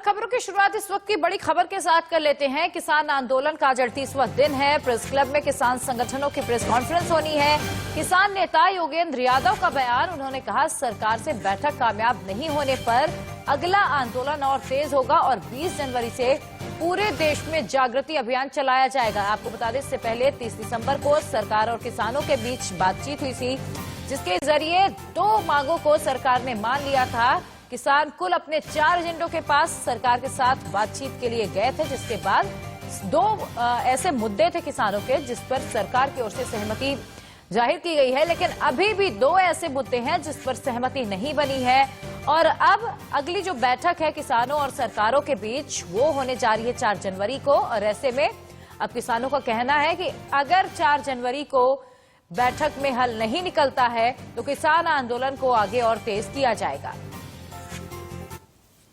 खबरों की शुरुआत इस वक्त की बड़ी खबर के साथ कर लेते हैं। किसान आंदोलन का आज 38वां दिन है। प्रेस क्लब में किसान संगठनों की प्रेस कॉन्फ्रेंस होनी है। किसान नेता योगेंद्र यादव का बयान, उन्होंने कहा सरकार से बैठक कामयाब नहीं होने पर अगला आंदोलन और तेज होगा और 20 जनवरी से पूरे देश में जागृति अभियान चलाया जाएगा। आपको बता दें, इससे पहले 30 दिसंबर को सरकार और किसानों के बीच बातचीत हुई थी, जिसके जरिए 2 मांगों को सरकार ने मान लिया था। किसान कुल अपने 4 एजेंडों के पास सरकार के साथ बातचीत के लिए गए थे, जिसके बाद 2 ऐसे मुद्दे थे किसानों के जिस पर सरकार की ओर से सहमति जाहिर की गई है, लेकिन अभी भी 2 ऐसे मुद्दे हैं जिस पर सहमति नहीं बनी है। और अब अगली जो बैठक है किसानों और सरकारों के बीच, वो होने जा रही है 4 जनवरी को। और ऐसे में अब किसानों का कहना है कि अगर 4 जनवरी को बैठक में हल नहीं निकलता है तो किसान आंदोलन को आगे और तेज किया जाएगा।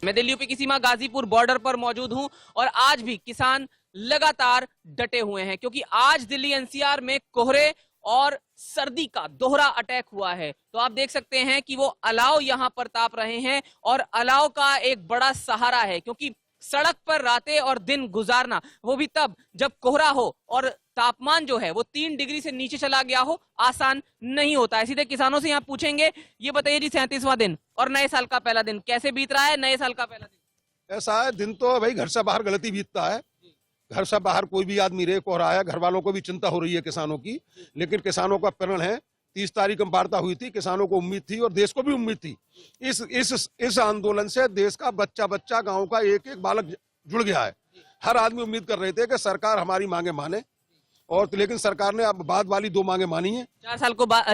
मैं दिल्ली यूपी की सीमा गाजीपुर बॉर्डर पर मौजूद हूं और आज भी किसान लगातार डटे हुए हैं, क्योंकि आज दिल्ली एनसीआर में कोहरे और सर्दी का दोहरा अटैक हुआ है। तो आप देख सकते हैं कि वो अलाव यहां पर ताप रहे हैं और अलाव का एक बड़ा सहारा है, क्योंकि सड़क पर रातें और दिन गुजारना, वो भी तब जब कोहरा हो और तापमान जो है वो 3 डिग्री से नीचे चला गया हो, आसान नहीं होता है। सीधे किसानों से यहाँ पूछेंगे। ये बताइए जी, 37वां दिन और नए साल का पहला दिन कैसे बीत रहा है? नए साल का पहला दिन ऐसा है, दिन तो भाई घर से बाहर गलती बीतता है। घर से बाहर कोई भी आदमी रहे, कोहरा है, घर वालों को भी चिंता हो रही है किसानों की, लेकिन किसानों का प्रण है। 30 तारीख में वार्ता हुई थी, किसानों को उम्मीद थी और देश को भी उम्मीद थी। इस आंदोलन से देश का बच्चा बच्चा, गांव का एक एक बालक जुड़ गया है। हर आदमी उम्मीद कर रहे थे कि सरकार हमारी मांगे माने, और तो लेकिन सरकार ने अब बाद वाली 2 मांगे मानी है।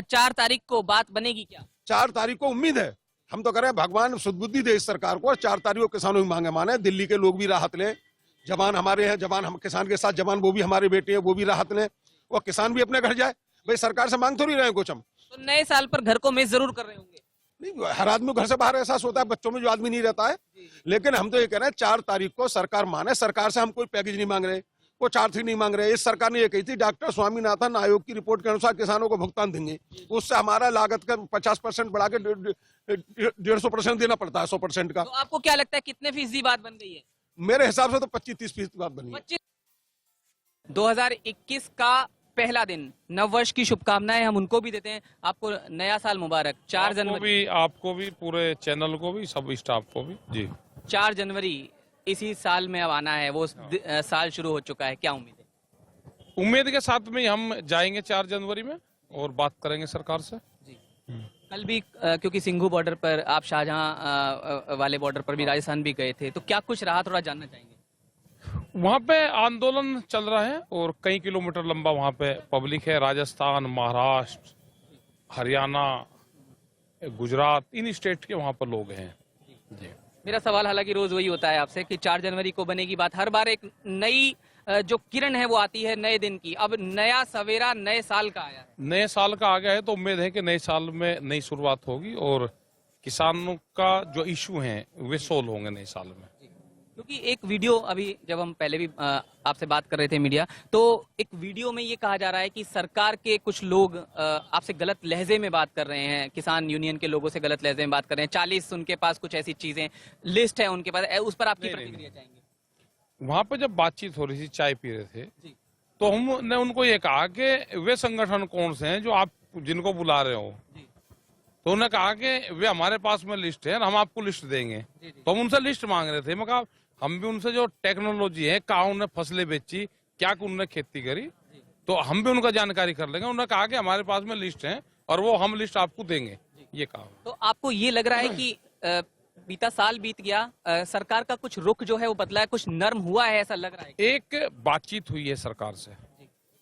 4 तारीख को बात बनेगी क्या? 4 तारीख को उम्मीद है। हम तो कह रहे हैं भगवान सुदबुद्धि दे इस सरकार को और 4 तारीख को किसानों की मांगे माने। दिल्ली के लोग भी राहत लें, जवान हमारे हैं, जवान हम किसान के साथ जवान वो भी हमारे बेटे हैं, वो भी राहत लें और किसान भी अपने घर जाए। भाई सरकार से मांग थोड़ी रहे हैं कुछ हम। तो नए साल पर घर को मिस जरूर कर रहे होंगे। नहीं, हर आदमी घर से बाहर एहसास होता है, बच्चों में जो आदमी नहीं रहता है। लेकिन हम तो ये कह रहे हैं 4 तारीख को सरकार माने। सरकार से हम कोई पैकेज नहीं मांग रहे, कोई 4 नहीं मांग रहे। इस सरकार ने ये कही थी, डॉक्टर स्वामीनाथन आयोग की रिपोर्ट के अनुसार किसानों को भुगतान देंगे, उससे हमारा लागत का 50% बढ़ा के 150% देना पड़ता है, 100% का। तो आपको क्या लगता है कितने फीसदी बात बन गई है? मेरे हिसाब से तो 25-30% बात बनी है। 2021 का पहला दिन, नववर्ष की शुभकामनाएं हम उनको भी देते हैं। आपको नया साल मुबारक। 4 जनवरी आपको भी, पूरे चैनल को भी, सब स्टाफ को भी जी। 4 जनवरी इसी साल में अब आना है, वो साल शुरू हो चुका है, क्या उम्मीद है? उम्मीद के साथ में हम जाएंगे 4 जनवरी में और बात करेंगे सरकार से जी। कल भी क्योंकि सिंघू बॉर्डर पर, आप शाहजहां वाले बॉर्डर पर भी, राजस्थान भी गए थे, तो क्या कुछ रहा, थोड़ा जानना चाहेंगे? वहाँ पे आंदोलन चल रहा है और कई किलोमीटर लंबा वहाँ पे पब्लिक है। राजस्थान, महाराष्ट्र, हरियाणा, गुजरात, इन स्टेट के वहाँ पर लोग हैं जी। मेरा सवाल हालांकि रोज वही होता है आपसे कि 4 जनवरी को बनेगी बात। हर बार एक नई जो किरण है वो आती है नए दिन की। अब नया सवेरा नए साल का आया है, नए साल का आ गया है, तो उम्मीद है कि नए साल में नई शुरुआत होगी और किसानों का जो इशू है वे सोल्व होंगे नए साल में। क्योंकि एक वीडियो, अभी जब हम पहले भी आपसे बात कर रहे थे मीडिया, तो एक वीडियो में ये कहा जा रहा है कि सरकार के कुछ लोग आपसे गलत लहजे में बात कर रहे हैं, किसान यूनियन के लोगों से गलत लहजे में बात कर रहे हैं। 40 उनके पास कुछ ऐसी चीजें, लिस्ट है उनके पास, उस पर आपकी प्रतिक्रिया चाहेंगे? वहाँ पे जब बातचीत हो रही थी, चाय पी रहे थे, तो हमने उनको ये कहा कि वे संगठन कौन से हैं जो आप जिनको बुला रहे हो। तो उन्होंने कहा कि वे हमारे पास में लिस्ट है, हम आपको लिस्ट देंगे। तो हम उनसे लिस्ट मांग रहे थे। मैं कहा हम भी उनसे जो टेक्नोलॉजी है, कहाँ उन्होंने फसलें बेची, क्या उन्होंने खेती करी, तो हम भी उनका जानकारी कर लेंगे। उन्होंने कहा कि हमारे पास में लिस्ट है और वो हम लिस्ट आपको देंगे, ये कहा। तो आपको ये लग रहा है कि बीता साल बीत गया, सरकार का कुछ रुख जो है वो बदला है, कुछ नर्म हुआ है, ऐसा लग रहा है? एक बातचीत हुई है सरकार से,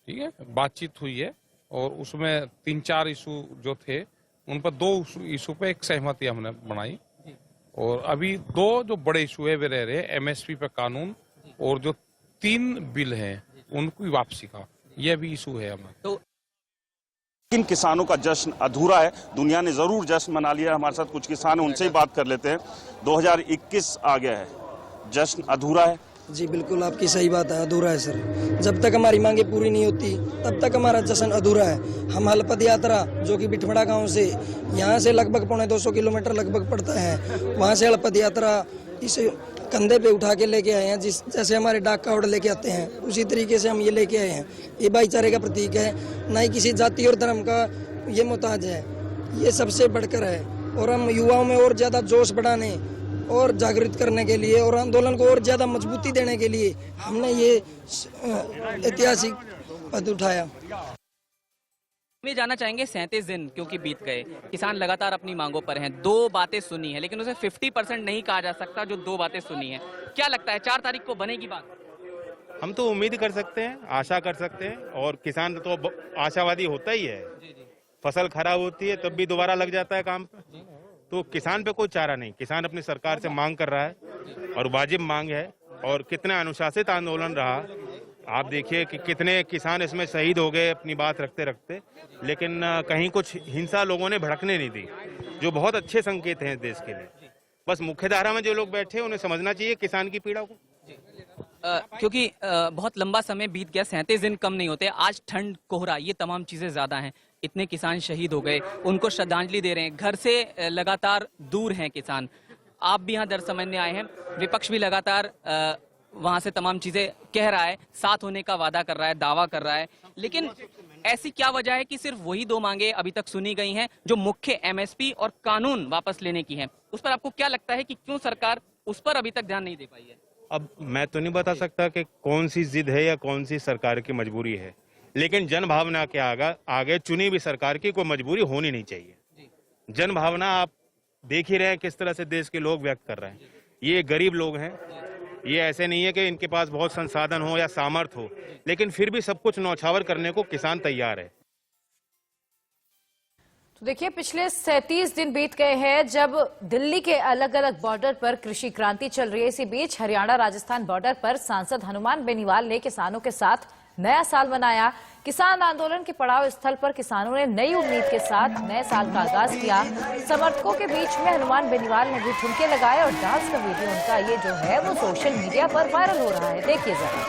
ठीक है, बातचीत हुई है और उसमें 3-4 इशू जो थे उन पर 2 इशू पे एक सहमति हमने बनाई। और अभी 2 जो बड़े इशू है वे रह रहे हैं, एमएसपी पे कानून और जो 3 बिल हैं उनकी वापसी का, यह भी इशू है हमें। तो इन किसानों का जश्न अधूरा है। दुनिया ने जरूर जश्न मना लिया। हमारे साथ कुछ किसान हैं, उनसे ही बात कर लेते हैं। 2021 आ गया है, जश्न अधूरा है। जी बिल्कुल, आपकी सही बात है, अधूरा है सर। जब तक हमारी मांगे पूरी नहीं होती तब तक हमारा जश्न अधूरा है। हम हलपद यात्रा, जो कि बिठमड़ा गांव से, यहाँ से लगभग 250 किलोमीटर लगभग पड़ता है, वहाँ से हलपद यात्रा इस कंधे पे उठा के लेके आए हैं, जैसे हमारे डाक कार्ड लेके आते हैं उसी तरीके से हम ये लेके आए हैं। ये भाईचारे का प्रतीक है, ना ही किसी जाति और धर्म का ये मोहताज है, ये सबसे बढ़कर है। और हम युवाओं में और ज्यादा जोश बढ़ाने और जागृत करने के लिए और आंदोलन को और ज्यादा मजबूती देने के लिए हमने ये ऐतिहासिक पद उठाया। हम ये जानना चाहेंगे 37 दिन क्योंकि बीत गए, किसान लगातार अपनी मांगों पर हैं, 2 बातें सुनी है, लेकिन उसे 50% नहीं कहा जा सकता जो 2 बातें सुनी है। क्या लगता है 4 तारीख को बनेगी बात? हम तो उम्मीद कर सकते हैं, आशा कर सकते हैं, और किसान तो आशावादी होता ही है। फसल खराब होती है तब भी दोबारा लग जाता है काम पे, तो किसान पे कोई चारा नहीं। किसान अपनी सरकार से मांग कर रहा है और वाजिब मांग है, और कितना अनुशासित आंदोलन रहा। आप देखिए कि कितने किसान इसमें शहीद हो गए अपनी बात रखते रखते, लेकिन कहीं कुछ हिंसा लोगों ने भड़कने नहीं दी, जो बहुत अच्छे संकेत हैं देश के लिए। बस मुख्यधारा में जो लोग बैठे उन्हें समझना चाहिए किसान की पीड़ा को। क्योंकि बहुत लंबा समय बीत गया, 37 दिन कम नहीं होते। आज ठंड, कोहरा, ये तमाम चीजें ज्यादा हैं। इतने किसान शहीद हो गए, उनको श्रद्धांजलि दे रहे हैं, घर से लगातार दूर हैं किसान। आप भी यहाँ दर्द समझने आए हैं, विपक्ष भी लगातार वहां से तमाम चीजें कह रहा है, साथ होने का वादा कर रहा है, दावा कर रहा है, लेकिन ऐसी क्या वजह है कि सिर्फ वही 2 मांगे अभी तक सुनी गई हैं जो मुख्य MSP और कानून वापस लेने की हैं? उस पर आपको क्या लगता है कि क्यों सरकार उस पर अभी तक ध्यान नहीं दे पाई है? अब मैं तो नहीं बता सकता कि कौन सी जिद है या कौन सी सरकार की मजबूरी है, लेकिन जन भावना के आगे चुनी हुई सरकार की कोई मजबूरी होनी नहीं चाहिए। जन भावना आप देख ही रहे हैं किस तरह से देश के लोग व्यक्त कर रहे हैं। ये गरीब लोग हैं, ये ऐसे नहीं है कि इनके पास बहुत संसाधन हो या सामर्थ्य हो, लेकिन फिर भी सब कुछ न्यौछावर करने को किसान तैयार है। तो देखिए, पिछले 37 दिन बीत गए हैं जब दिल्ली के अलग अलग बॉर्डर पर कृषि क्रांति चल रही है। इसी बीच हरियाणा राजस्थान बॉर्डर पर सांसद हनुमान बेनीवाल ने किसानों के साथ नया साल मनाया। किसान आंदोलन के पड़ाव स्थल पर किसानों ने नई उम्मीद के साथ नए साल का आगाज किया। समर्थकों के बीच में हनुमान बेनीवाल ने भी ठुमके लगाए और डांस का वीडियो उनका ये जो है वो सोशल मीडिया पर वायरल हो रहा है। देखिए जरा।